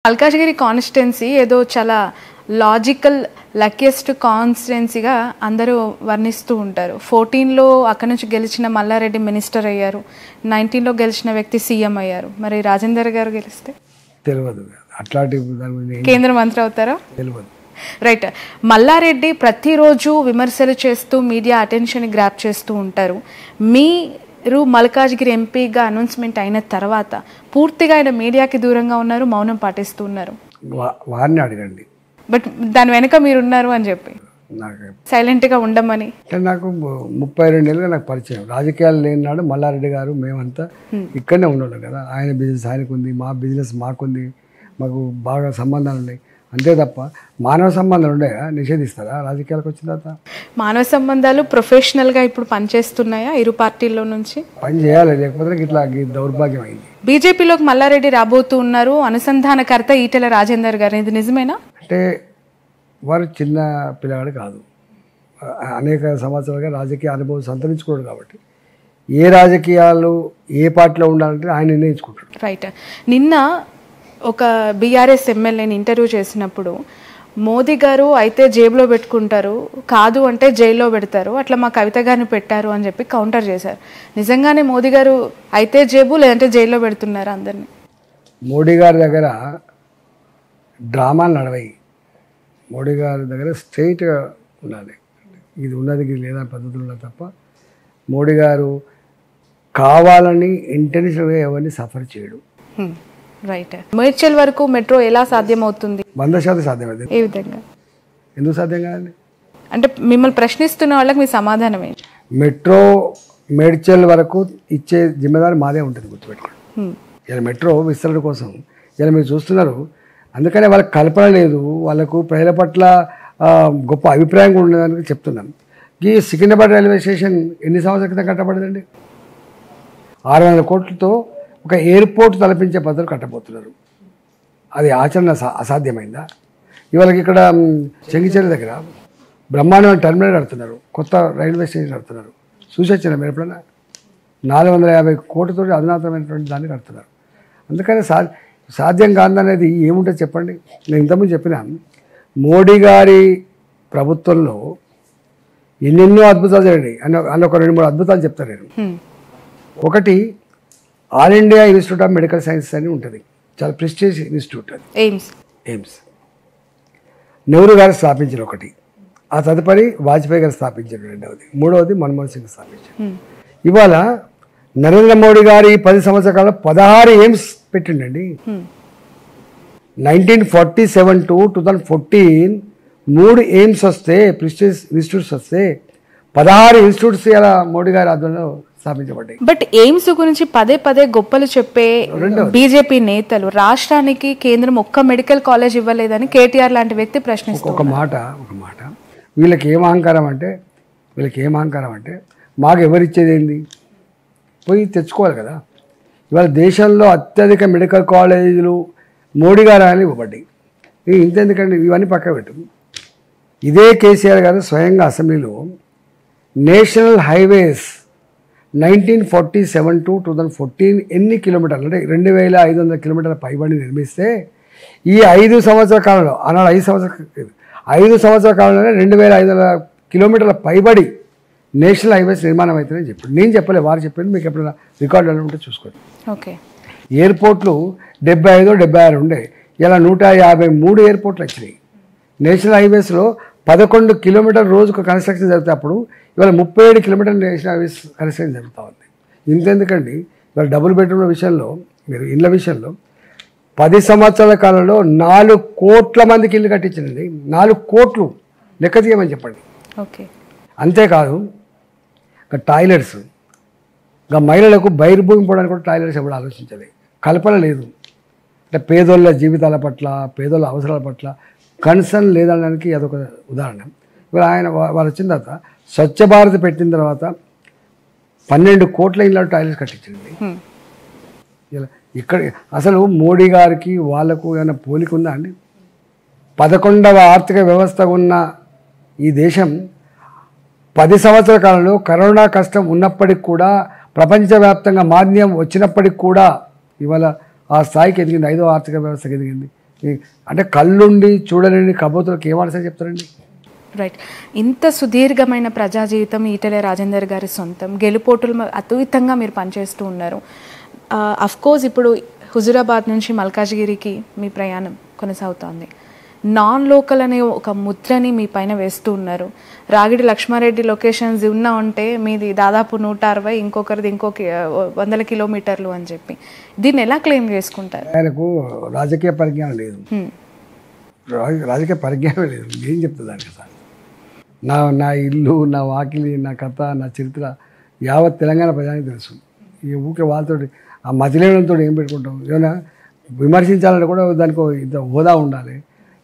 Malkajgiri constituency ఏదో చాలా logical luckiest కాన్స్టిట్యున్సీగా అందరూ వర్ణిస్తూ ఉంటారు. 14లో అక్కడి నుంచి గెలిచిన మల్లారెడ్డి మినిస్టర్ అయ్యారు, 19లో గెలిచిన వ్యక్తి సీఎం అయ్యారు. మరి రాజేందర్ గారు గెలిస్తే తెలియదు, అట్లాంటి కేంద్ర మంత్రి అవుతారా? తెలియదు. రైట్. మల్లారెడ్డి ప్రతిరోజు విమర్శలు చేస్తూ మీడియా అటెన్షన్ గ్రాప్ చేస్తూ ఉంటారు. మీరు మల్కాజ్గిరి ఎంపీగా అనౌన్స్మెంట్ అయిన తర్వాత పూర్తిగా ఆయన మీడియాకి దూరంగా ఉన్నారు, మౌనం పాటిస్తూ ఉన్నారు. వారిని అడగండి. బట్ దాని వెనక మీరున్నారు అని చెప్పి సైలెంట్గా ఉండమని. నాకు 32 ఏళ్ళుగా నాకు పరిచయం. రాజకీయాలు లేనినాడు మల్లారెడ్డి గారు మేమంతా ఇక్కడనే ఉన్నాం కదా. ఆయన బిజినెస్ ఆయనకు ఉంది, మా బిజినెస్ మాకుంది, మాకు బాగా సంబంధాలు ఉన్నాయి. అంతే తప్ప మానవ సంబంధాలు ఉన్నాయా? నిషేధిస్తారా రాజకీయాలకు వచ్చిన తర్వాత? మానవ సంబంధాలు ప్రొఫెషనల్గా ఇప్పుడు పనిచేస్తున్నాయా ఇరు పార్టీల్లో నుంచి? పని చేయాలి, లేకపోతే ఇట్లా దౌర్భాగ్యం అయింది. బీజేపీలోకి మల్లారెడ్డి రాబోతూ ఉన్నారు, అనుసంధానకర్త ఈటెల రాజేందర్ గారు, ఇది నిజమేనా? అంటే వారు చిన్న పిల్లవాడు కాదు, అనేక సంవత్సరాలుగా రాజకీయ అనుభవం సంతరించుకోడు కాబట్టి ఏ రాజకీయాలు ఏ పార్టీలో ఉండాలంటే ఆయన నిర్ణయించుకుంటాడు. రైట్. నిన్న ఒక బీఆర్ఎస్ ఎమ్మెల్యేని ఇంటర్వ్యూ చేసినప్పుడు మోదీ గారు అయితే జేబులో పెట్టుకుంటారు, కాదు అంటే జైల్లో పెడతారు, అట్లా మా కవిత గారిని పెట్టారు అని చెప్పి కౌంటర్ చేశారు. నిజంగానే మోదీ గారు అయితే జేబు లేదంటే జైల్లో పెడుతున్నారు అందరినీ? మోడీ గారి దగ్గర డ్రామాలు నడవాయి. మోడీ గారి దగ్గర స్ట్రైట్గా ఉండాలి, ఇది ఉన్నది ఇది లేదా పద్ధతులు ఉన్నది తప్ప మోడీ గారు కావాలని ఇంటెన్షన్గా ఎవరిని సఫర్ చేయడు. రైట్. మేడ్చల్ వరకు మెట్రో ఎలా సాధ్యమవుతుంది? 100% సాధ్యమైంది. ఏ విధంగా? ఎందుకు సాధ్యం కాదండి? అంటే మిమ్మల్ని ప్రశ్నిస్తున్న వాళ్ళకి మీ సమాధానం ఏంటి? మెట్రో మేడ్చల్ వరకు ఇచ్చే జిమ్మేదారి మాదే ఉంటుంది, గుర్తుపెట్టుకోండి. ఇలా మెట్రో విస్తరణ కోసం ఇలా మీరు చూస్తున్నారు. అందుకనే వాళ్ళకి కల్పన లేదు, వాళ్ళకు ప్రజల పట్ల గొప్ప అభిప్రాయం కూడా ఉండదని చెప్తున్నాను. ఈ సికింద్రాబాద్ రైల్వే స్టేషన్ ఎన్ని సంవత్సరాల క్రితం కట్టబడిందండి? 600 కోట్లతో ఒక ఎయిర్పోర్ట్ తలపించే పద్ధతులు కట్టబోతున్నారు. అది ఆచరణ అసాధ్యమైందా? ఇవాళ ఇక్కడ చెంగిచెర్ల దగ్గర బ్రహ్మాండమైన టెర్మినల్ కడుతున్నారు, కొత్త రైల్వే స్టేషన్ కడుతున్నారు. చూసొచ్చిన మీరు ఎప్పుడైనా? 450 కోట్లతో అధునాతనమైనటువంటి దాన్ని కడుతున్నారు. అందుకని సాధ్యం కాదనేది ఏముంటుంది చెప్పండి? నేను ఇంతకుముందు చెప్పిన మోడీ గారి ప్రభుత్వంలో ఎన్నెన్నో అద్భుతాలు జరిగాయి అని ఒక 2-3 అద్భుతాలు చెప్తాను నేను. ఒకటి, all India institute of medical sciences అని ఉంటుంది, చాలా ప్రెస్టీజ్ ఇన్స్టిట్యూట్. అది ఎయిమ్స్ నెహ్రూ గారు స్థాపించారు ఒకటి, ఆ తదుపరి వాజ్పేయి గారు స్థాపించారు రెండవది, మూడవది మన్మోహన్ సింగ్ స్థాపించారు. ఇవాళ నరేంద్ర మోడీ గారి 10 సంవత్సరాల కాలంలో 16 ఎయిమ్స్ పెట్టిండండి. 1947 to 2014 3 ఎయిమ్స్ వస్తే, ప్రెస్టీజ్ ఇన్స్టిట్యూట్స్ వస్తే 16 ఇన్స్టిట్యూట్స్ ఇలా మోడీ గారి ఆధ్వర్యంలో స్థాపించబడ్డాయి. బట్ ఎయిమ్స్ గురించి పదే పదే గొప్పలు చెప్పే బీజేపీ నేతలు రాష్ట్రానికి కేంద్రం ఒక్క మెడికల్ కాలేజ్ ఇవ్వలేదని కేటీఆర్ లాంటి వ్యక్తి ప్రశ్నిస్తారు. ఒక మాట వీళ్ళకి ఏం అహంకారం అంటే మాకు ఎవరిచ్చేది ఏంది? పోయి తెచ్చుకోవాలి కదా. ఇవాళ దేశంలో అత్యధిక మెడికల్ కాలేజీలు మోడీ గారు అని ఇవ్వబడ్డాయి. ఇంతెందుకండి, ఇవన్నీ పక్క పెట్టు. ఇదే కేసీఆర్ గారు స్వయంగా అసెంబ్లీలో నేషనల్ హైవేస్ 1947 to 2014 ఎన్ని కిలోమీటర్లు అంటే 2500 కిలోమీటర్ల పైబడి నిర్మిస్తే ఈ 5 సంవత్సరాల కాలంలో, ఆనాడు 5 సంవత్సరాల కాలంలోనే 2500 కిలోమీటర్ల పైబడి నేషనల్ హైవేస్ నిర్మాణం అవుతుందని చెప్పాడు. నేను చెప్పలే, వారు చెప్పింది. మీకు ఎప్పుడైనా రికార్డులు ఉంటే చూసుకోండి. ఓకే. ఎయిర్పోర్ట్లు 75-76 ఉండే, ఇలా 153 ఎయిర్పోర్ట్లు వచ్చినాయి. నేషనల్ హైవేస్లో 11 కిలోమీటర్ రోజుకు కన్స్ట్రక్షన్ జరుగుతాయి. అప్పుడు ఇవాళ 37 కిలోమీటర్ల నేషనల్ హైవేస్ కన్స్ట్రక్షన్ జరుగుతూ ఉంది. ఇంతెందుకండి, ఇవాళ డబుల్ బెడ్రూమ్ల విషయంలో, మీరు ఇళ్ళ విషయంలో 10 సంవత్సరాల కాలంలో 4 కోట్ల మందికి ఇల్లు కట్టించండి. 4 కోట్లు లెక్క తీయమని చెప్పండి. ఓకే. అంతేకాదు టాయిలెట్స్, ఇంకా మహిళలకు బహిర్భూమి పోవడానికి కూడా టాయిలెట్స్ ఎప్పుడు ఆలోచించాలి. కల్పన లేదు. అంటే పేదోళ్ళ జీవితాల పట్ల, పేదోళ్ళ అవసరాల పట్ల కన్సర్న్ లేదనడానికి అదొక ఉదాహరణ. ఇవాళ వాళ్ళు వచ్చిన తర్వాత స్వచ్ఛ భారత్ పెట్టిన తర్వాత 12 కోట్ల ఇళ్ళ టాయిలెట్స్ కట్టించండి. ఇలా ఇక్కడ అసలు మోడీ గారికి వాళ్ళకు ఏమైనా పోలిక ఉందా అండి? 11వ ఆర్థిక వ్యవస్థ ఉన్న ఈ దేశం 10 సంవత్సరాల కాలంలో కరోనా కష్టం ఉన్నప్పటికి కూడా, ప్రపంచవ్యాప్తంగా మాంద్యం వచ్చినప్పటికి కూడా ఇవాళ ఆ స్థాయికి ఎదిగింది. 5వ ఆర్థిక వ్యవస్థకి ఎదిగింది. అంటే కళ్ళుండి చూడలేని కబోతులకు ఏం ఆన్సర్ చెప్తారండి? రైట్. ఇంత సుదీర్ఘమైన ప్రజా జీవితం ఈటెల రాజేందర్ గారి సొంతం, గెలుపోటులు అతీతంగా మీరు పనిచేస్తూ ఉన్నారు. కోర్స్ ఇప్పుడు హుజూరాబాద్ నుంచి మల్కాజ్గిరికి మీ ప్రయాణం కొనసాగుతోంది. నాన్ లోకల్ అనే ఒక ముద్రని మీ పైన వేస్తూ ఉన్నారు. రాగిడి లక్ష్మారెడ్డి లొకేషన్స్ ఉన్నా ఉంటే మీది దాదాపు 160, ఇంకొకరిది 100 కిలోమీటర్లు అని చెప్పి దీన్ని ఎలా క్లెయిమ్ చేసుకుంటారు? ఆయనకు రాజకీయ పరిజ్ఞానం లేదు, రాజకీయ పరిజ్ఞానం లేదు. ఏం చెప్తుంది దానికి సార్? నా ఇల్లు, నా వాకిలి, నా కథ, నా చరిత్ర యావత్ తెలంగాణ ప్రజానికి తెలుసు. ఈ ఊకే వాళ్ళతో ఆ మతిలేనంతో ఏం పెట్టుకుంటాం? ఏమైనా విమర్శించాలంటే కూడా దానికి ఇంత హోదా ఉండాలి,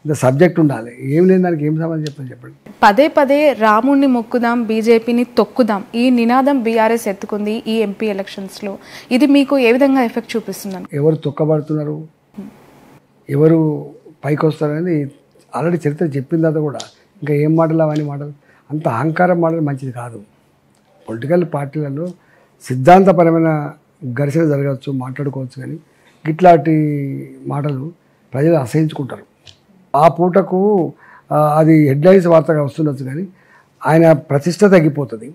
ఇంత సబ్జెక్ట్ ఉండాలి. ఏం లేని దానికి ఏం సంబంధం చెప్పండి. పదే పదే రాముణ్ణి మొక్కుదాం, బీజేపీని తొక్కుదాం ఈ నినాదం బీఆర్ఎస్ ఎత్తుకుంది ఈ ఎంపీ ఎలక్షన్స్లో. ఇది మీకు ఏ విధంగా ఎఫెక్ట్ చూపిస్తుందని? ఎవరు తొక్కబడుతున్నారు, ఎవరు పైకి వస్తారనేది ఆల్రెడీ చరిత్ర చెప్పిన తర్వాత కూడా ఇంకా ఏం మాటలు అవన్నీ మాటలు, అంత అహంకారం మాటలు మంచిది కాదు. పొలిటికల్ పార్టీలలో సిద్ధాంతపరమైన ఘర్షణ జరగవచ్చు, మాట్లాడుకోవచ్చు, కానీ ఇట్లాంటి మాటలు ప్రజలు అసహించుకుంటారు. ఆ పూటకు అది హెడ్లైన్స్ వార్తగా వస్తుండొచ్చు, కానీ ఆయన ప్రతిష్ట తగ్గిపోతుంది,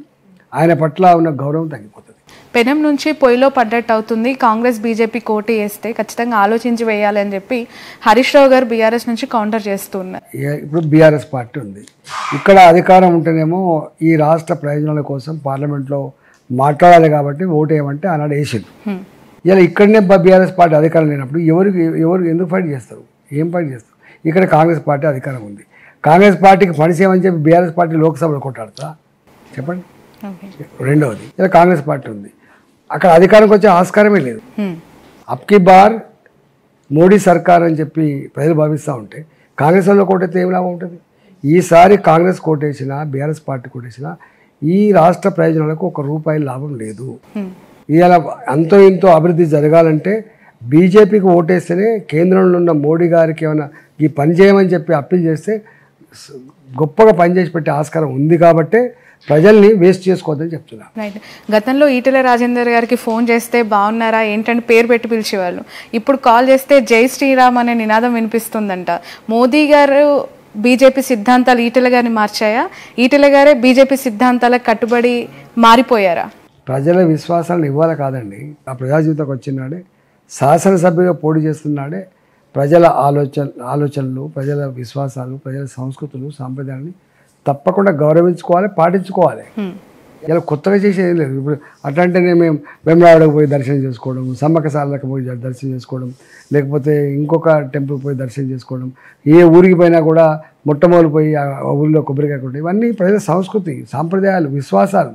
ఆయన పట్ల ఉన్న గౌరవం తగ్గిపోతుంది. పెనం నుంచి పొయ్యిలో పడ్డట్టు అవుతుంది. కాంగ్రెస్ బీజేపీ కోటి వేస్తే ఖచ్చితంగా ఆలోచించి వేయాలి అని చెప్పి హరీష్ రావు గారు బీఆర్ఎస్ నుంచి కౌంటర్ చేస్తూ ఉన్నారు. ఇప్పుడు బీఆర్ఎస్ పార్టీ ఉంది, ఇక్కడ అధికారం ఉంటేనేమో ఈ రాష్ట్ర ప్రయోజనాల కోసం పార్లమెంట్లో మాట్లాడాలి కాబట్టి ఓటు వేయమంటే ఆనాడు వేసింది. ఇలా ఇక్కడనే బీఆర్ఎస్ పార్టీ అధికారం లేనప్పుడు ఎవరు ఎందుకు ఫైట్ చేస్తారు? ఏం ఫైట్ చేస్తారు? ఇక్కడ కాంగ్రెస్ పార్టీ అధికారం ఉంది, కాంగ్రెస్ పార్టీకి పని చేయమని చెప్పి బీఆర్ఎస్ పార్టీ లోక్సభలో కొట్టాడుతా చెప్పండి. రెండవది, ఇలా కాంగ్రెస్ పార్టీ ఉంది, అక్కడ అధికారంకి వచ్చే ఆస్కారమే లేదు. అబ్కి బార్ మోడీ సర్కార్ అని చెప్పి ప్రజలు భావిస్తూ ఉంటే కాంగ్రెస్ వాళ్ళు కోటైతే ఏం లాభం ఉంటుంది? ఈసారి కాంగ్రెస్ కోటేసినా బీఆర్ఎస్ పార్టీ కోటేసినా ఈ రాష్ట్ర ప్రయోజనాలకు ₹1 లాభం లేదు. ఇవాళ అంతో ఇంతో అభివృద్ధి జరగాలంటే బీజేపీకి ఓటేస్తేనే కేంద్రంలో ఉన్న మోడీ గారికి ఏమైనా ఈ పని చేయమని చెప్పి అప్పీల్ చేస్తే గొప్పగా పనిచేసి పెట్టే ఆస్కారం ఉంది. కాబట్టే ప్రజల్ని వేస్ట్ చేసుకోవద్దని చెప్తున్నా. రైట్. గతంలో ఈటెల రాజేందర్ గారికి ఫోన్ చేస్తే బాగున్నారా ఏంటంటే పేరు పెట్టి పిలిచేవాళ్ళు. ఇప్పుడు కాల్ చేస్తే జై శ్రీరామ్ అనే నినాదం వినిపిస్తుందంట. మోదీ గారు బీజేపీ సిద్ధాంతాలు ఈటెల గారిని మార్చాయా? ఈటెల గారే బీజేపీ సిద్ధాంతాలకు కట్టుబడి మారిపోయారా? ప్రజల విశ్వాసాలను ఇవ్వాలి కాదండి, ఆ ప్రజా జీవితంకి వచ్చినాడే, శాసనసభ్యుగా పోటీ చేస్తున్నాడే ప్రజల ఆలోచనలు, ప్రజల విశ్వాసాలు, ప్రజల సంస్కృతులు, సాంప్రదాయాన్ని తప్పకుండా గౌరవించుకోవాలి, పాటించుకోవాలి. ఇలా కొత్తగా చేసేది లేదు. ఇప్పుడు అట్లాంటినే మేము వేములవాడకు పోయి దర్శనం చేసుకోవడం, సమ్మక్క సార్లకు పోయి దర్శనం చేసుకోవడం, లేకపోతే ఇంకొక టెంపుల్ పోయి దర్శనం చేసుకోవడం, ఏ ఊరికి పోయినా కూడా మొట్టమొదలు పోయి ఆ ఊళ్ళో కొబ్బరికాయ కొట్టడం, ఇవన్నీ ప్రజల సంస్కృతి, సాంప్రదాయాలు, విశ్వాసాలు.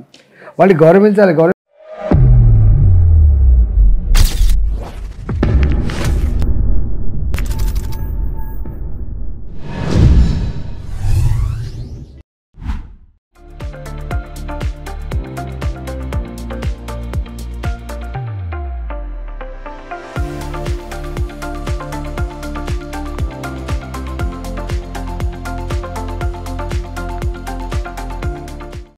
వాళ్ళని గౌరవించాలి.